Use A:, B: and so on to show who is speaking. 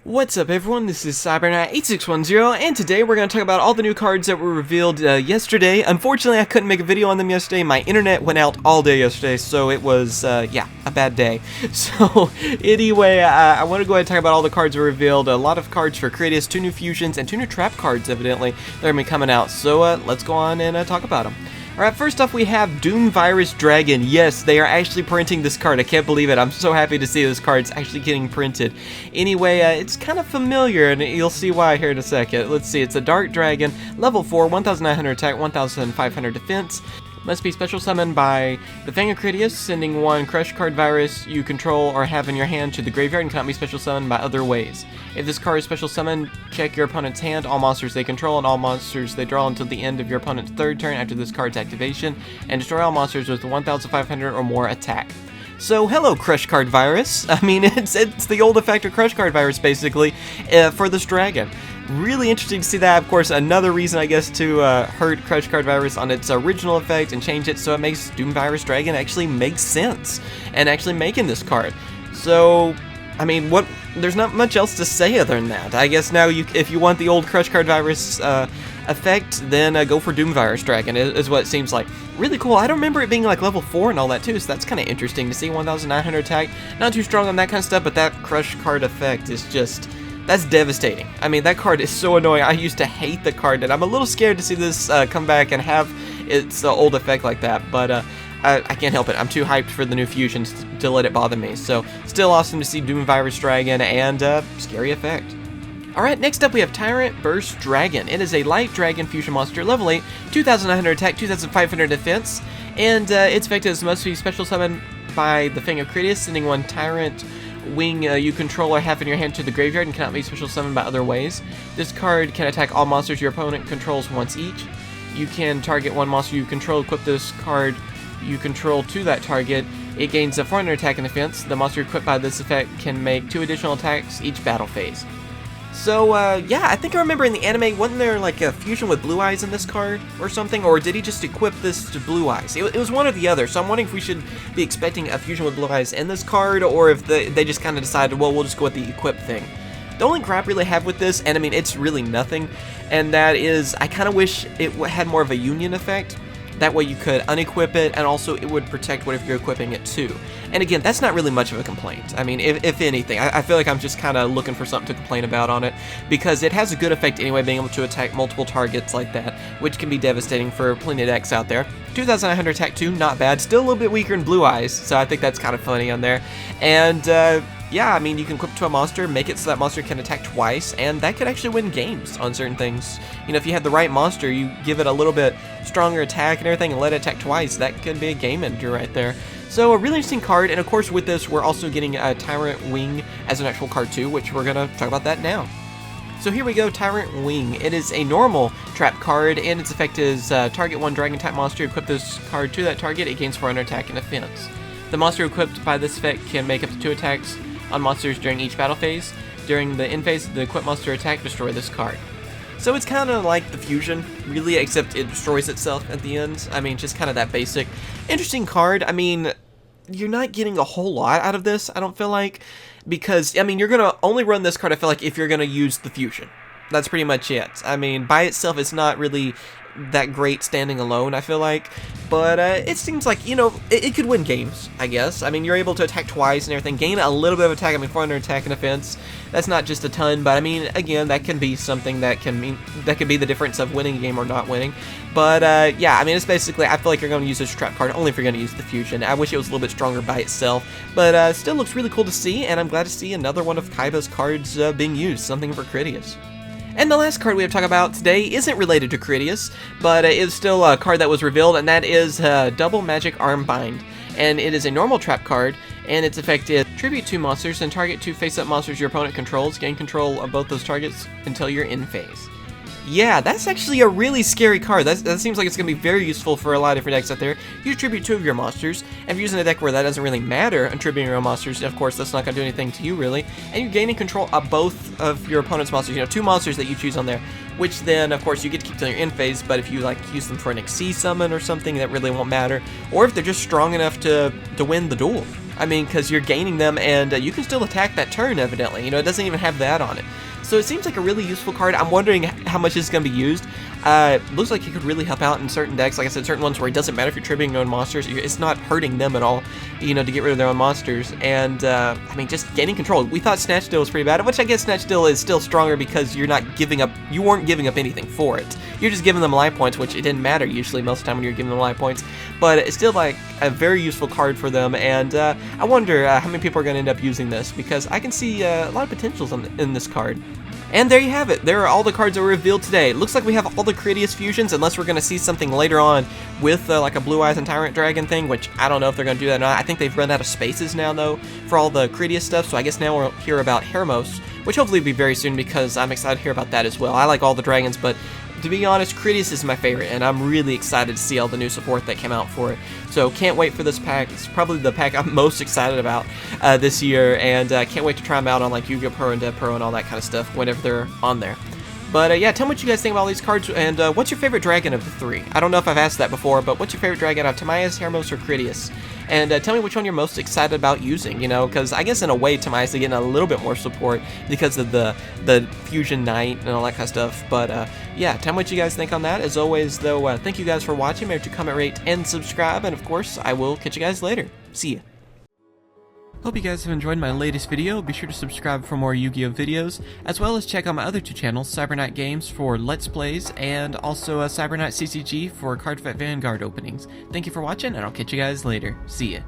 A: What's up everyone, this is CyberKnight 8610, and today we're going to talk about all the new cards that were revealed yesterday. Unfortunately, I couldn't make a video on them yesterday. My internet went out all day yesterday, so it was, yeah, a bad day. So, anyway, I want to go ahead and talk about all the cards that were revealed. A lot of cards for Critias, 2 new fusions, and 2 new trap cards, evidently, that are going to be coming out. So, let's go on and talk about them. Alright, first off we have Doom Virus Dragon. Yes, they are actually printing this card. I can't believe it. I'm so happy to see this card's actually getting printed. Anyway, it's kind of familiar, and you'll see why here in a second. Let's see, it's a Dark Dragon, level 4, 1900 attack, 1500 defense. Must be special summoned by the Fang of Critias, sending 1 Crush Card Virus you control or have in your hand to the graveyard and cannot be special summoned by other ways. If this card is special summoned, check your opponent's hand, all monsters they control, and all monsters they draw until the end of your opponent's 3rd turn after this card's activation, and destroy all monsters with 1500 or more attack. So, hello Crush Card Virus. I mean, it's the old effect of Crush Card Virus, basically, for this dragon. Really interesting to see that. Of course, another reason, I guess, to hurt Crush Card Virus on its original effect and change it so it makes Doom Virus Dragon actually make sense, and actually making this card. So, I mean, there's not much else to say other than that. I guess now, if you want the old Crush Card Virus effect, then go for Doom Virus Dragon, is what it seems like. Really cool. I don't remember it being like level 4 and all that too, so that's kind of interesting to see. 1900 attack, not too strong on that kind of stuff, but that Crush Card effect is just... that's devastating. I mean, that card is so annoying. I used to hate the card, and I'm a little scared to see this come back and have its old effect like that, but I can't help it. I'm too hyped for the new fusions to let it bother me. So, still awesome to see Doom Virus Dragon and scary effect. Alright, next up we have Tyrant Burst Dragon. It is a light dragon fusion monster, level 8, 2900 attack, 2500 defense, and its effect is must be special summoned by the Fang of Critias, sending 1 Tyrant Wing you control or have in your hand to the graveyard and cannot be special summoned by other ways. This card can attack all monsters your opponent controls once each. You can target 1 monster you control, equip this card you control to that target. It gains a 400 attack and defense. The monster equipped by this effect can make 2 additional attacks each battle phase. So, yeah, I think I remember in the anime, wasn't there like a fusion with Blue Eyes in this card or something? Or did he just equip this to Blue Eyes? It was one or the other, so I'm wondering if we should be expecting a fusion with Blue Eyes in this card, or if they just kind of decided, well, we'll just go with the equip thing. The only crap I really have with this, and I mean, it's really nothing, and that is, I kind of wish it had more of a union effect. That way you could unequip it, and also it would protect whatever you're equipping it to. And again, that's not really much of a complaint. I mean, if anything, I feel like I'm just kind of looking for something to complain about on it, because it has a good effect anyway, being able to attack multiple targets like that, which can be devastating for plenty of decks out there. 2900 attack too, not bad. Still a little bit weaker in Blue Eyes, so I think that's kind of funny on there. And, yeah, I mean, you can equip to a monster, make it so that monster can attack twice, and that could actually win games on certain things. You know, if you have the right monster, you give it a little bit stronger attack and everything and let it attack twice, that could be a game ender right there. So, a really interesting card, and of course with this, we're also getting a Tyrant Wing as an actual card too, which we're going to talk about that now. So here we go, Tyrant Wing. It is a normal trap card, and its effect is target 1 dragon-type monster, equip this card to that target, it gains 400 attack and defense. The monster equipped by this effect can make up to 2 attacks on monsters during each battle phase. During the end phase, the equipped monster attack, destroy this card. So it's kind of like the fusion, really, except it destroys itself at the end. I mean, just kind of that basic. Interesting card. I mean, you're not getting a whole lot out of this, I don't feel like, because, I mean, you're going to only run this card, I feel like, if you're going to use the fusion. That's pretty much it. I mean, by itself, it's not really that great standing alone, I feel like, but it seems like, you know, it could win games, I guess. I mean, you're able to attack twice and everything, gain a little bit of attack. I mean, 400 attack and defense, that's not just a ton, but I mean, again, that can be something that can be the difference of winning a game or not winning. But yeah, I mean, it's basically, I feel like you're going to use this trap card only if you're going to use the fusion. I wish it was a little bit stronger by itself, but still looks really cool to see, and I'm glad to see another one of Kaiba's cards being used, something for Critias. And the last card we have to talk about today isn't related to Critias, but it is still a card that was revealed, and that is Double Magic Armbind. And it is a normal trap card, and its effect is tribute 2 monsters and target 2 face-up monsters your opponent controls. Gain control of both those targets until you're in phase. Yeah, that's actually a really scary card. That seems like it's going to be very useful for a lot of different decks out there. You tribute 2 of your monsters, and if you're using a deck where that doesn't really matter, and tributing your own monsters, of course, that's not going to do anything to you, really. And you're gaining control of both of your opponent's monsters, you know, 2 monsters that you choose on there, which then, of course, you get to keep till your end phase, but if you, like, use them for an Xyz summon or something, that really won't matter. Or if they're just strong enough to win the duel. I mean, because you're gaining them, and you can still attack that turn, evidently. You know, it doesn't even have that on it. So it seems like a really useful card. I'm wondering how much it's going to be used. Looks like it could really help out in certain decks. Like I said, certain ones where it doesn't matter if you're tributing your own monsters. It's not hurting them at all, you know, to get rid of their own monsters. And, I mean, just gaining control. We thought Snatch Steal was pretty bad, which I guess Snatch Steal is still stronger because you're not giving up, you weren't giving up anything for it. You're just giving them life points, which it didn't matter usually most of the time when you're giving them life points. But it's still, like, a very useful card for them. And I wonder how many people are going to end up using this, because I can see a lot of potentials in this card. And there you have it. There are all the cards that were revealed today. It looks like we have all the Critias fusions, unless we're going to see something later on with like a Blue Eyes and Tyrant Dragon thing, which I don't know if they're going to do that or not. I think they've run out of spaces now, though, for all the Critias stuff, so I guess now we'll hear about Hermos, which hopefully will be very soon, because I'm excited to hear about that as well. I like all the dragons, but to be honest, Critias is my favorite, and I'm really excited to see all the new support that came out for it. So can't wait for this pack. It's probably the pack I'm most excited about this year, and can't wait to try them out on like Yugioh Pro and Dev Pro and all that kind of stuff whenever they're on there. But yeah, tell me what you guys think about all these cards, and what's your favorite dragon of the three? I don't know if I've asked that before, but what's your favorite dragon out of Timaeus, Hermos, or Critias? And tell me which one you're most excited about using, you know, because I guess in a way Timaeus is getting a little bit more support because of the Fusion Knight and all that kind of stuff. But yeah, tell me what you guys think on that. As always, though, thank you guys for watching. Remember to comment, rate, and subscribe, and of course, I will catch you guys later. See ya. Hope you guys have enjoyed my latest video. Be sure to subscribe for more Yu-Gi-Oh videos, as well as check out my other two channels, CyberKnight Games for Let's Plays, and also CyberKnight CCG for Card Fight Vanguard openings. Thank you for watching, and I'll catch you guys later. See ya.